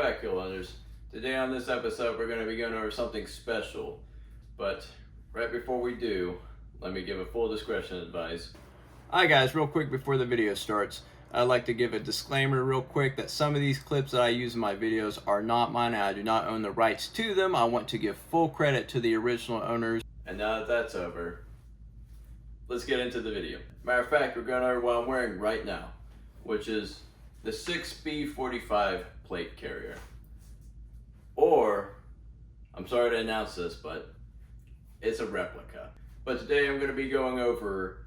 back, Kill Hunters. Today on this episode we're going to be going over something special, but right before we do, let me give a full discretion advice. Alright guys, real quick before the video starts, I'd like to give a disclaimer real quick that some of these clips that I use in my videos are not mine and I do not own the rights to them. I want to give full credit to the original owners. And now that that's over, let's get into the video. Matter of fact, we're going over what I'm wearing right now, which is the 6B45 plate carrier. Or, I'm sorry to announce this, but it's a replica. But today I'm going to be going over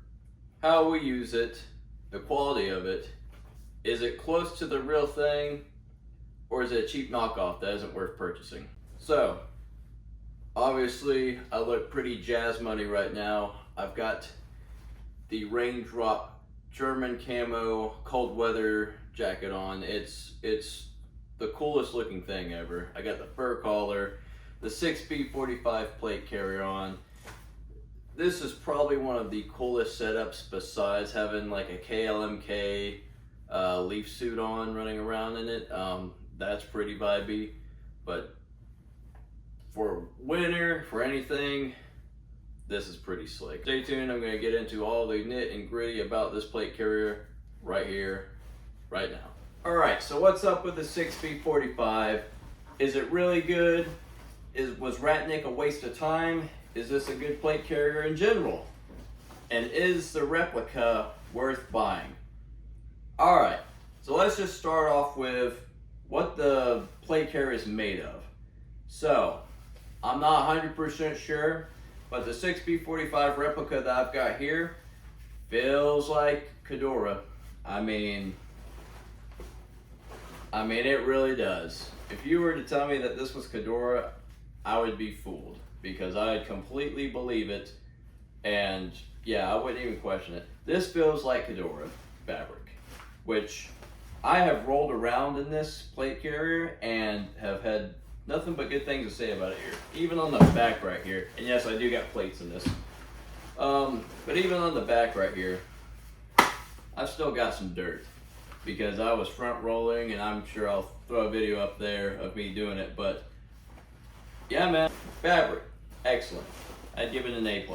how we use it, the quality of it. Is it close to the real thing, or is it a cheap knockoff that isn't worth purchasing? So, obviously I look pretty jazz money right now. I've got the Raindrop German camo cold weather jacket on. It's the coolest looking thing ever. I got the fur collar, the 6B45 plate carrier on. This is probably one of the coolest setups besides having like a KLMK leaf suit on running around in it. That's pretty vibey, but for winter, for anything, this is pretty slick. Stay tuned, I'm going to get into all the nit and gritty about this plate carrier right here, right now. Alright, so what's up with the 6B45? Is it really good? Was Ratnik a waste of time? Is this a good plate carrier in general? And is the replica worth buying? Alright, so let's just start off with what the plate carrier is made of. So, I'm not 100% sure, but the 6B45 replica that I've got here feels like Khadora. I mean, it really does. If you were to tell me that this was Khadora, I would be fooled because I'd completely believe it, and yeah, I wouldn't even question it. This feels like Khadora fabric, which I have rolled around in this plate carrier and have had nothing but good things to say about it here. Even on the back right here, and yes, I do got plates in this, but even on the back right here, I've still got some dirt because I was front rolling, and I'm sure I'll throw a video up there of me doing it. But yeah, man, fabric, excellent. I'd give it an A+.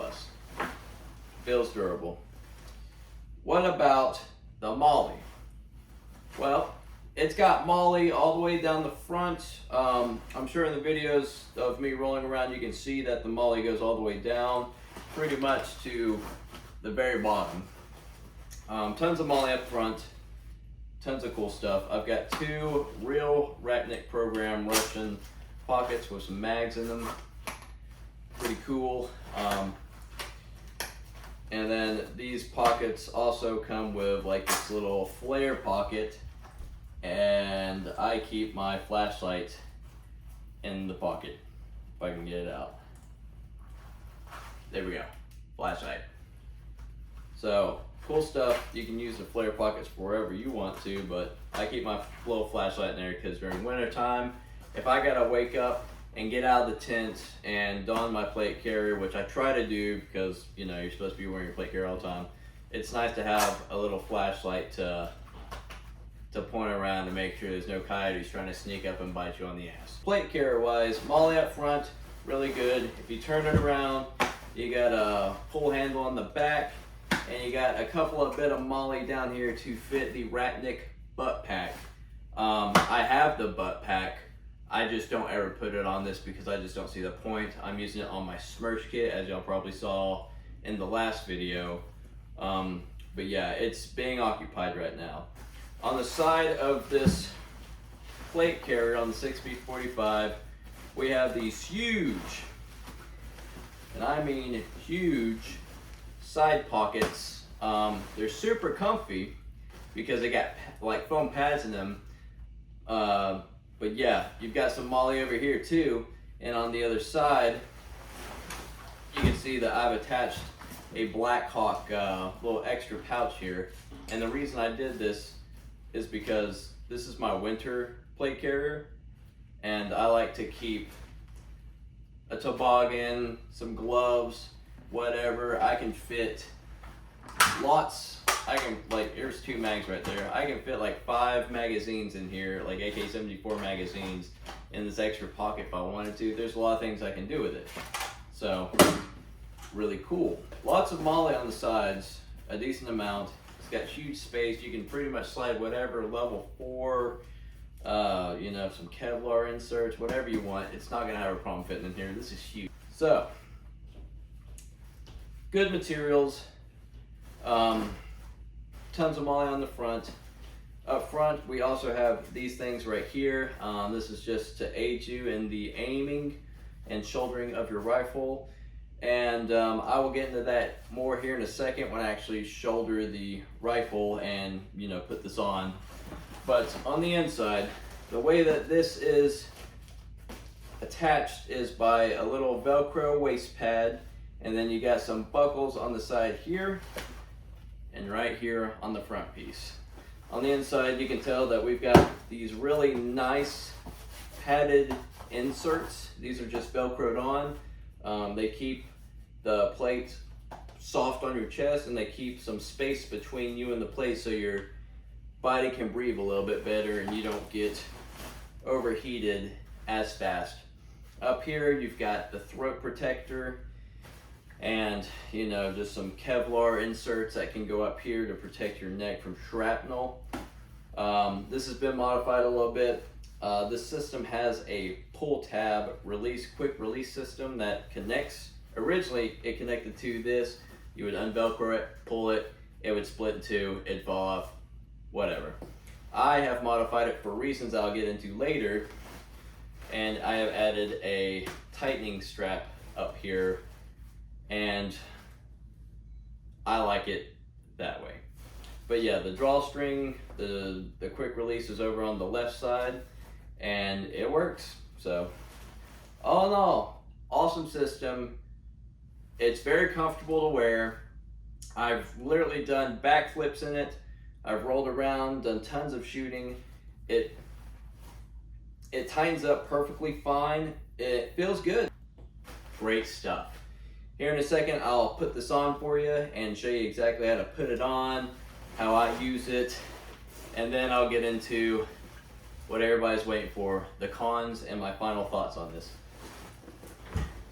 Feels durable. What about the molly? Well, it's got molly all the way down the front. I'm sure in the videos of me rolling around you can see that the molly goes all the way down pretty much to the very bottom. Tons of molly up front, tons of cool stuff. I've got two real Ratnik program Russian pockets with some mags in them. Pretty cool. And then these pockets also come with like this little flare pocket, and I keep my flashlight in the pocket if I can get it out. There we go, flashlight. So cool stuff. You can use the flare pockets for wherever you want to, but I keep my little flashlight in there because during winter time, if I gotta wake up and get out of the tent and don my plate carrier, which I try to do because you know you're supposed to be wearing your plate carrier all the time, it's nice to have a little flashlight to point around to make sure there's no coyotes trying to sneak up and bite you on the ass. Plate carrier wise, molly up front, really good. If you turn it around, you got a pull handle on the back, and you got a couple of bit of molly down here to fit the Ratnik butt pack. I have the butt pack. I just don't ever put it on this because I just don't see the point. I'm using it on my Smirch kit, as y'all probably saw in the last video. But yeah, it's being occupied right now. On the side of this plate carrier on the 6B45, we have these huge, and I mean huge, side pockets. They're super comfy because they got like foam pads in them. But yeah, you've got some molly over here too, and on the other side, you can see that I've attached a Black Hawk little extra pouch here. And the reason I did this is because this is my winter plate carrier, and I like to keep a toboggan, some gloves, whatever. I can fit lots I can, like, there's 2 mags right there. I can fit like 5 magazines in here, like AK-74 magazines, in this extra pocket if I wanted to. There's a lot of things I can do with it. So, really cool. Lots of MOLLE on the sides, a decent amount. It's got huge space. You can pretty much slide whatever level 4, you know, some Kevlar inserts, whatever you want. It's not gonna have a problem fitting in here. This is huge. So, good materials. Tons of MOLLE on the front. Up front, we also have these things right here. This is just to aid you in the aiming and shouldering of your rifle. And I will get into that more here in a second when I actually shoulder the rifle and, you know, put this on. But on the inside, the way that this is attached is by a little Velcro waist pad, and then you got some buckles on the side here and right here on the front piece. On the inside, you can tell that we've got these really nice padded inserts. These are just Velcroed on. They keep the plate soft on your chest, and they keep some space between you and the plate so your body can breathe a little bit better and you don't get overheated as fast. Up here, you've got the throat protector and, you know, just some Kevlar inserts that can go up here to protect your neck from shrapnel. This has been modified a little bit. This system has a pull tab quick release system that connects. Originally, it connected to this. You would unvelcro it, pull it, it would split in 2, it'd fall off, whatever. I have modified it for reasons I'll get into later, and I have added a tightening strap up here, and I like it that way. But yeah, the drawstring, the quick release is over on the left side, and it works. So, all in all, awesome system. It's very comfortable to wear. I've literally done backflips in it. I've rolled around, done tons of shooting. It tightens up perfectly fine. It feels good. Great stuff. Here in a second, I'll put this on for you and show you exactly how to put it on, how I use it, and then I'll get into what everybody's waiting for, the cons and my final thoughts on this.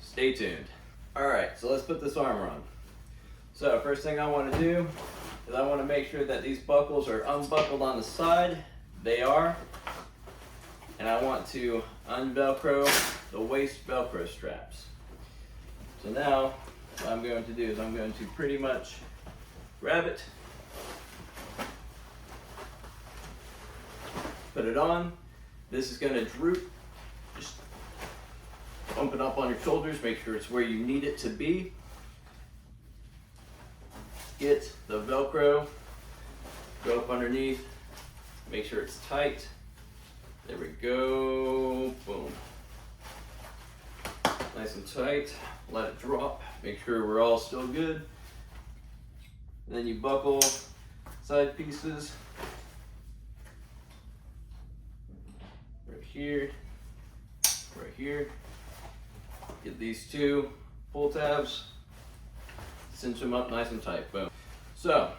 Stay tuned. All right, so let's put this armor on. So first thing I want to do is I want to make sure that these buckles are unbuckled on the side. They are. And I want to unvelcro the waist Velcro straps. So now what I'm going to do is I'm going to pretty much grab it, put it on. This is going to droop. Just bump it up on your shoulders, make sure it's where you need it to be. Get the Velcro, go up underneath, make sure it's tight. There we go, boom. Nice and tight, let it drop, make sure we're all still good. And then you buckle side pieces. Right here, right here. Get these 2 pull tabs, cinch them up nice and tight, boom. So,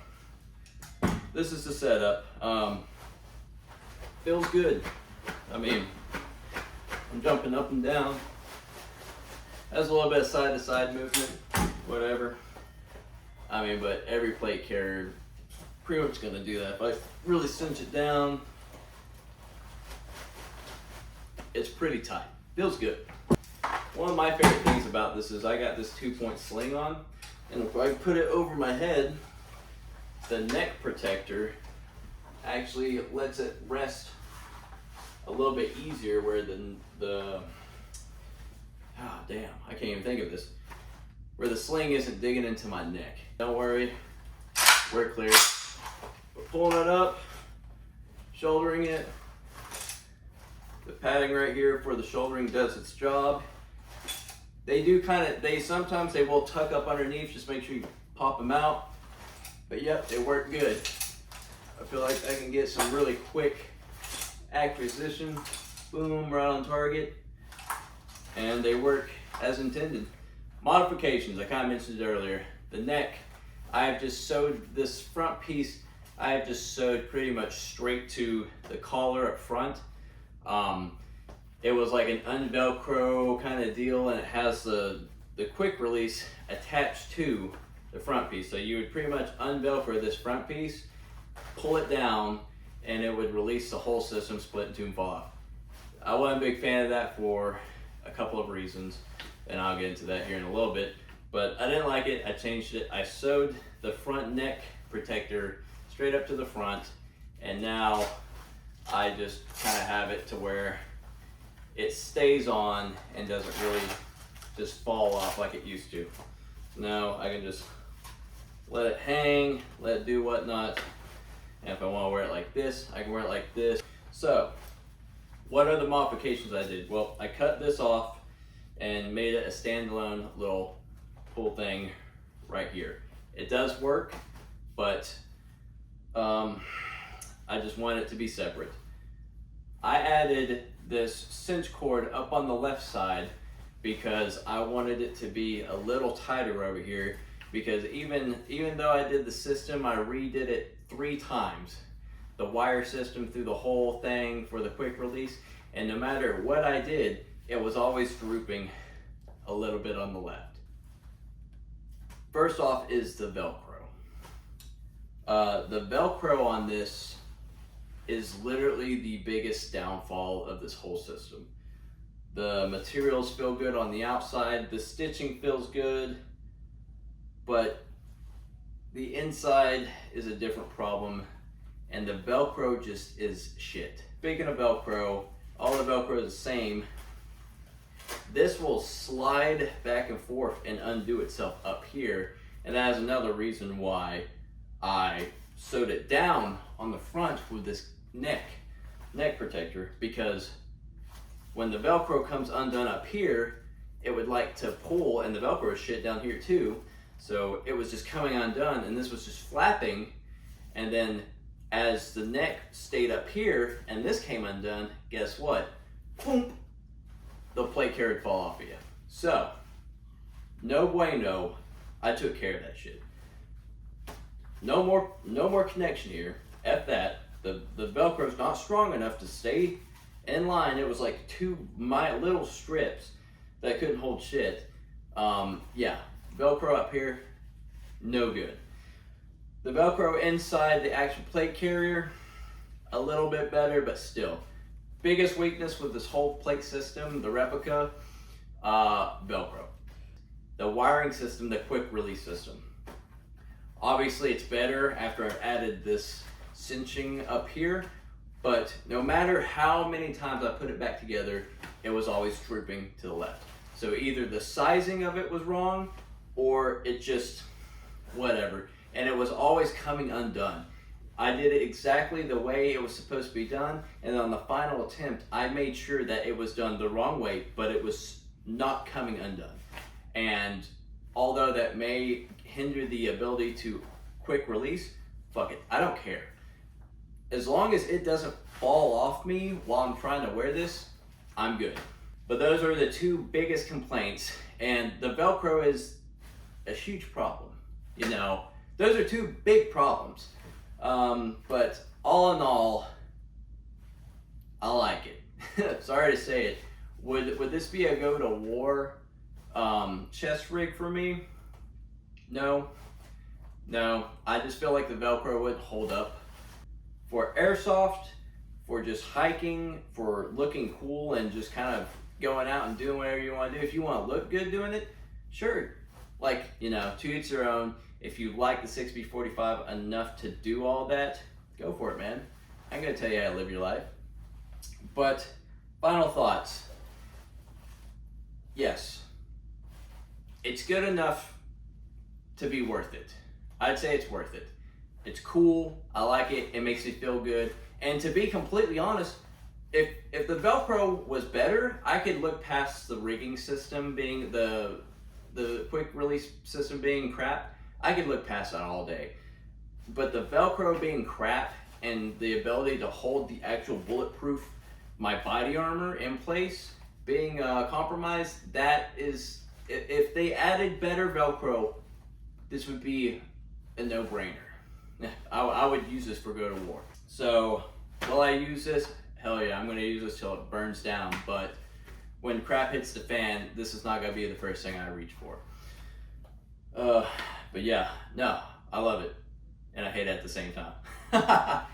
this is the setup. Feels good. I mean, I'm jumping up and down. Has a little bit of side to side movement, whatever. I mean, but every plate carrier pretty much gonna do that. If I really cinch it down, it's pretty tight. Feels good. One of my favorite things about this is I got this 2-point sling on, and if I put it over my head, the neck protector actually lets it rest a little bit easier, where I can't even think of this, where the sling isn't digging into my neck. Don't worry, we're clear. We're pulling it up, shouldering it. The padding right here for the shouldering does its job. They do sometimes they will tuck up underneath, just make sure you pop them out. But yep, they work good. I feel like I can get some really quick acquisition, boom, right on target, and they work as intended. Modifications, I kind of mentioned it earlier. The neck, I have just sewed this front piece, I have just sewed pretty much straight to the collar up front. It was like an unvelcro kind of deal, and it has the quick release attached to the front piece. So you would pretty much unvelcro this front piece, pull it down, and it would release the whole system, split in two, and fall off. I wasn't a big fan of that for a couple of reasons, and I'll get into that here in a little bit. But I didn't like it, I changed it. I sewed the front neck protector straight up to the front, and now I just kind of have it to where it stays on and doesn't really just fall off like it used to. Now I can just let it hang, let it do whatnot. And if I want to wear it like this, I can wear it like this. So, what are the modifications I did? Well, I cut this off and made it a standalone little pull thing right here. It does work, but I just want it to be separate. I added this cinch cord up on the left side because I wanted it to be a little tighter over here, because even though I did the system, I redid it 3 times. The wire system through the whole thing for the quick release, and no matter what I did, it was always drooping a little bit on the left. First off is the Velcro. The Velcro on this is literally the biggest downfall of this whole system. The materials feel good on the outside, the stitching feels good, but the inside is a different problem, and the Velcro just is shit. Speaking of Velcro, all the Velcro is the same. This will slide back and forth and undo itself up here, and that is another reason why I sewed it down on the front with this neck protector, because when the Velcro comes undone up here, it would like to pull, and the Velcro is shit down here too, so it was just coming undone, and this was just flapping, and then as the neck stayed up here and this came undone, guess what? Boom! The plate carrier would fall off of you. So, no bueno, I took care of that shit. No more connection here. F that. The Velcro's not strong enough to stay in line. It was like 2 little strips that couldn't hold shit. Yeah, Velcro up here, no good. The Velcro inside the actual plate carrier, a little bit better, but still. Biggest weakness with this whole plate system, the Replica, Velcro. The wiring system, the quick release system. Obviously it's better after I've added this cinching up here, but no matter how many times I put it back together, it was always drooping to the left. So either the sizing of it was wrong, or it just, whatever. And it was always coming undone. I did it exactly the way it was supposed to be done, and on the final attempt, I made sure that it was done the wrong way, but it was not coming undone. And although that may hinder the ability to quick release, fuck it, I don't care. As long as it doesn't fall off me while I'm trying to wear this, I'm good. But those are the 2 biggest complaints, and the Velcro is a huge problem. You know, those are 2 big problems. But all in all, I like it. Sorry to say it. Would this be a go to war chest rig for me? No. I just feel like the Velcro wouldn't hold up. For airsoft, for just hiking, for looking cool and just kind of going out and doing whatever you want to do. If you want to look good doing it, sure. Like, you know, to each their own. If you like the 6B45 enough to do all that, go for it, man. I'm gonna tell you how to live your life. But final thoughts. Yes, it's good enough to be worth it. I'd say it's worth it. It's cool, I like it, it makes me feel good. And to be completely honest, if the Velcro was better, I could look past the rigging system being the quick release system being crap. I could look past that all day. But the Velcro being crap and the ability to hold the actual bulletproof, my body armor in place, being compromised, that is, if they added better Velcro, this would be a no-brainer. I would use this for go to war. So will I use this? Hell yeah, I'm gonna use this till it burns down, but when crap hits the fan, this is not gonna be the first thing I reach for. But yeah, no, I love it, and I hate it at the same time.